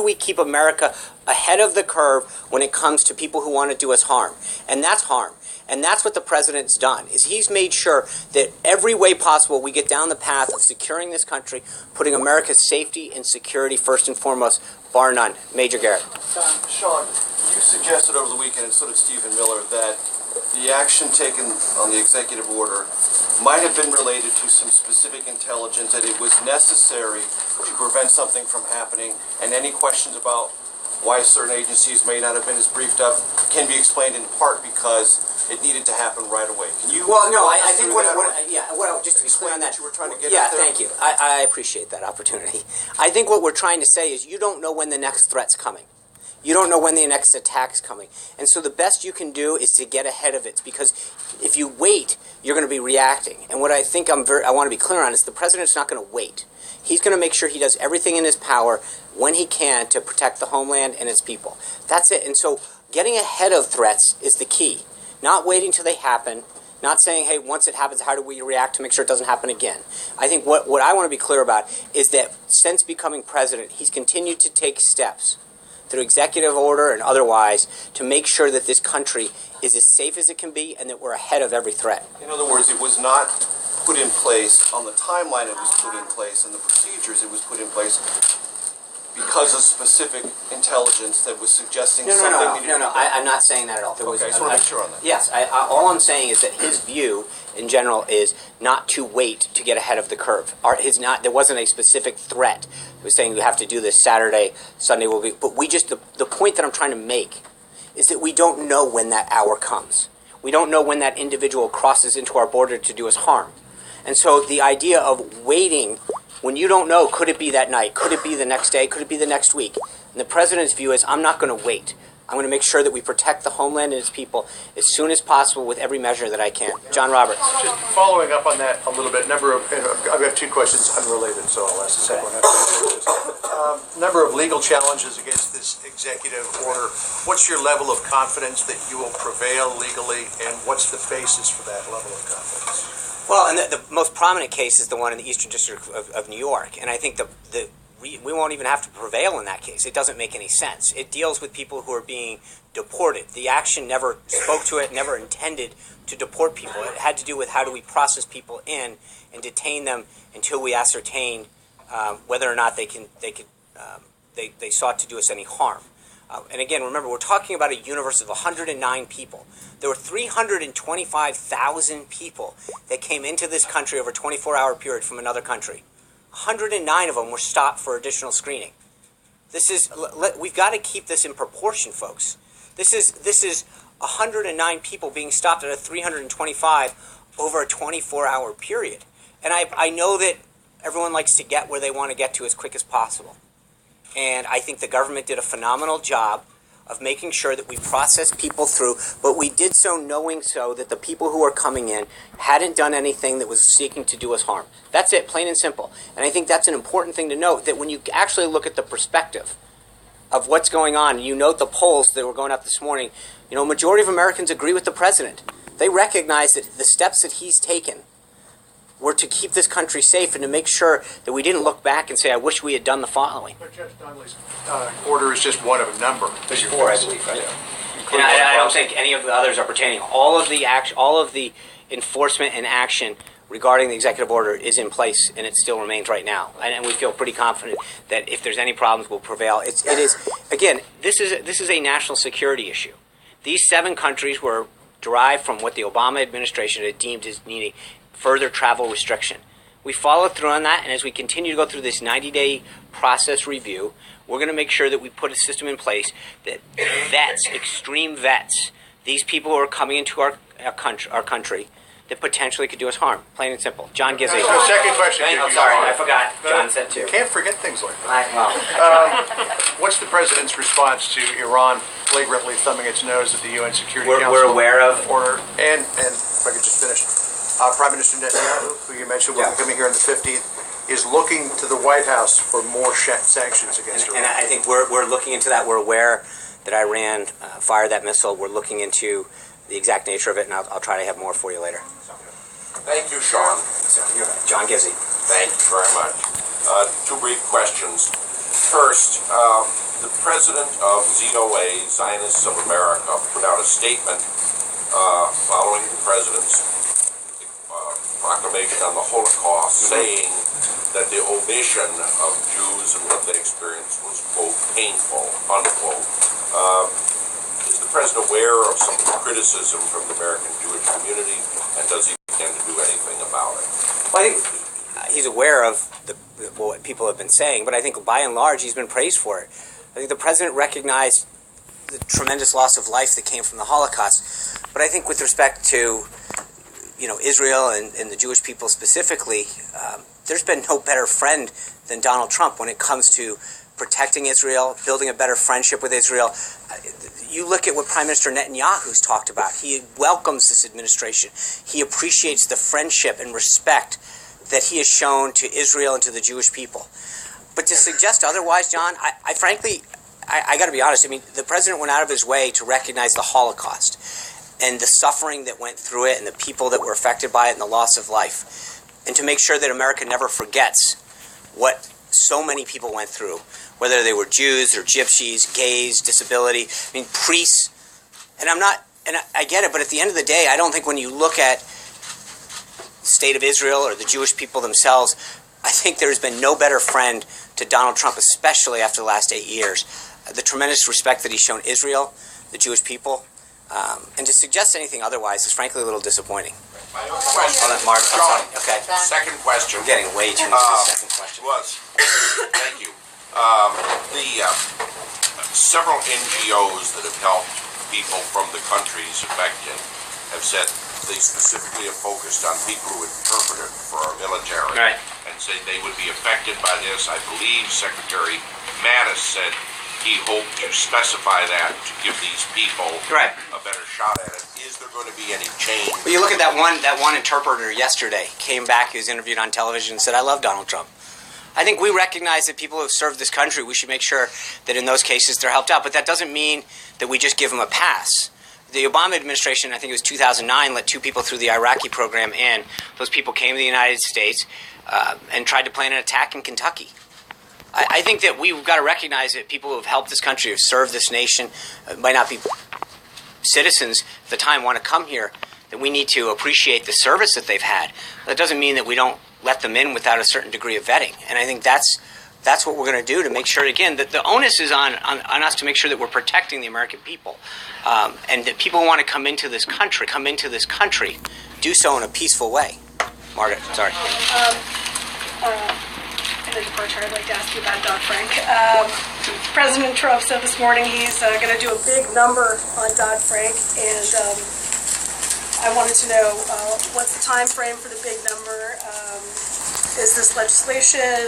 do we keep America ahead of the curve when it comes to people who want to do us harm? And that's harm. And that's what the president's done, is he's made sure that every way possible we get down the path of securing this country, putting America's safety and security first and foremost, bar none. Major Garrett. Sean, you suggested over the weekend, and so did Stephen Miller, that the action taken on the executive order might have been related to some specific intelligence, that it was necessary to prevent something from happening, and any questions about why certain agencies may not have been as briefed up can be explained in part because it needed to happen right away. Can you? Well, no, I think just to be clear on that. You were trying to get yeah, there? thank you. I appreciate that opportunity. I think what we're trying to say is you don't know when the next threat's coming. You don't know when the next attack's coming. And so the best you can do is to get ahead of it, because if you wait, you're going to be reacting. And what I think I want to be clear on is the president's not going to wait. He's going to make sure he does everything in his power when he can to protect the homeland and its people. That's it. And so getting ahead of threats is the key. Not waiting till they happen, not saying, hey, once it happens, how do we react to make sure it doesn't happen again? I think what I want to be clear about is that since becoming president, he's continued to take steps through executive order and otherwise to make sure that this country is as safe as it can be and that we're ahead of every threat. In other words, it was not put in place on the timeline it was put in place and the procedures it was put in place because of specific intelligence that was suggesting something. No, I'm not saying that at all. I just want to make sure on that. Yes, all I'm saying is that his view in general is not to wait to get ahead of the curve. There wasn't a specific threat. It was saying we have to do this Saturday, Sunday will be. But the point that I'm trying to make is that we don't know when that hour comes. We don't know when that individual crosses into our border to do us harm. And so the idea of waiting when you don't know, could it be that night? Could it be the next day? Could it be the next week? And the president's view is, I'm not going to wait. I'm going to make sure that we protect the homeland and its people as soon as possible with every measure that I can. John Roberts. Just following up on that a little bit, I have two questions unrelated, so I'll ask the second one. Number of legal challenges against this executive order. What's your level of confidence that you will prevail legally, and what's the basis for that level of confidence? Well, and the most prominent case is the one in the Eastern District of New York. And I think we won't even have to prevail in that case. It doesn't make any sense. It deals with people who are being deported. The action never spoke to it, never intended to deport people. It had to do with how do we process people in and detain them until we ascertain whether or not they sought to do us any harm. And again, remember, we're talking about a universe of 109 people. There were 325,000 people that came into this country over a 24-hour period from another country. 109 of them were stopped for additional screening. We've got to keep this in proportion, folks. This is 109 people being stopped out of 325 over a 24-hour period. And I know that everyone likes to get where they want to get to as quick as possible. And I think the government did a phenomenal job of making sure that we processed people through, but we did so knowing so that the people who are coming in hadn't done anything that was seeking to do us harm. That's it, plain and simple. And I think that's an important thing to note, that when you actually look at the perspective of what's going on, and you note the polls that were going up this morning, majority of Americans agree with the president. They recognize that the steps that he's taken were to keep this country safe and to make sure that we didn't look back and say, I wish we had done the following. But Judge Donnelly's order is just one of a number. There's four, I believe, right? Yeah. And I don't think any of the others are pertaining. All of the enforcement and action regarding the executive order is in place, and it still remains right now. And we feel pretty confident that if there's any problems, we'll prevail. It is again, this is a national security issue. These 7 countries were derived from what the Obama administration had deemed as needing further travel restriction. We followed through on that, and as we continue to go through this 90-day process review, we're going to make sure that we put a system in place that vets, extreme vets, these people who are coming into our country that potentially could do us harm. Plain and simple. John Gizzi. Second question. I'm sorry, I forgot. John said too. You can't forget things like that. What's the president's response to Iran flagrantly thumbing its nose at the UN Security Council? We're aware of order, and if I could just finish. Prime Minister Netanyahu, who you mentioned will be coming here on the 15th, is looking to the White House for more sanctions against Iran. And I think we're looking into that. We're aware that Iran fired that missile. We're looking into the exact nature of it, and I'll try to have more for you later. Thank you, Sean. John Gizzi. Thank you very much. 2 brief questions. First, the president of ZOA, Zionists of America, put out a statement following the president's proclamation on the Holocaust, saying that the omission of Jews and what they experienced was, quote, painful, unquote. Is the president aware of some criticism from the American Jewish community, and does he intend to do anything about it? Well, I think he's aware of what people have been saying, but I think by and large he's been praised for it. I think the president recognized the tremendous loss of life that came from the Holocaust, but I think with respect to Israel and the Jewish people specifically, there's been no better friend than Donald Trump when it comes to protecting Israel, building a better friendship with Israel. You look at what Prime Minister Netanyahu's talked about. He welcomes this administration. He appreciates the friendship and respect that he has shown to Israel and to the Jewish people. But to suggest otherwise, John, I frankly got to be honest. I mean, the president went out of his way to recognize the Holocaust and the suffering that went through it and the people that were affected by it and the loss of life, and to make sure that America never forgets what so many people went through, whether they were Jews or gypsies, gays, disability, priests. And I get it, but at the end of the day, I don't think when you look at the state of Israel or the Jewish people themselves, I think there's been no better friend to Donald Trump, especially after the last 8 years. The tremendous respect that he's shown Israel, the Jewish people, and to suggest anything otherwise is frankly a little disappointing. My own question. Mark, John, okay. Second question. We're getting way too into the second question. Thank you. Several NGOs that have helped people from the countries affected have said they specifically have focused on people who interpreted for our military, right, and say they would be affected by this. I believe Secretary Mattis said he hoped to specify that to give these people a better shot at it. Is there going to be any change? Well, you look at that one interpreter yesterday, came back, he was interviewed on television and said, I love Donald Trump. I think we recognize that people who have served this country, we should make sure that in those cases they're helped out. But that doesn't mean that we just give them a pass. The Obama administration, I think it was 2009, let 2 people through the Iraqi program in. Those people came to the United States and tried to plan an attack in Kentucky. I think that we've got to recognize that people who have helped this country, who have served this nation, might not be citizens at the time, want to come here, that we need to appreciate the service that they've had. That doesn't mean that we don't let them in without a certain degree of vetting. And I think that's what we're going to do to make sure, again, that the onus is on us to make sure that we're protecting the American people. And that people who want to come into this country, do so in a peaceful way. Margaret, sorry. I'd like to ask you about Dodd-Frank. President Trump said this morning he's going to do a big number on Dodd-Frank, and I wanted to know what's the time frame for the big number? Is this legislation?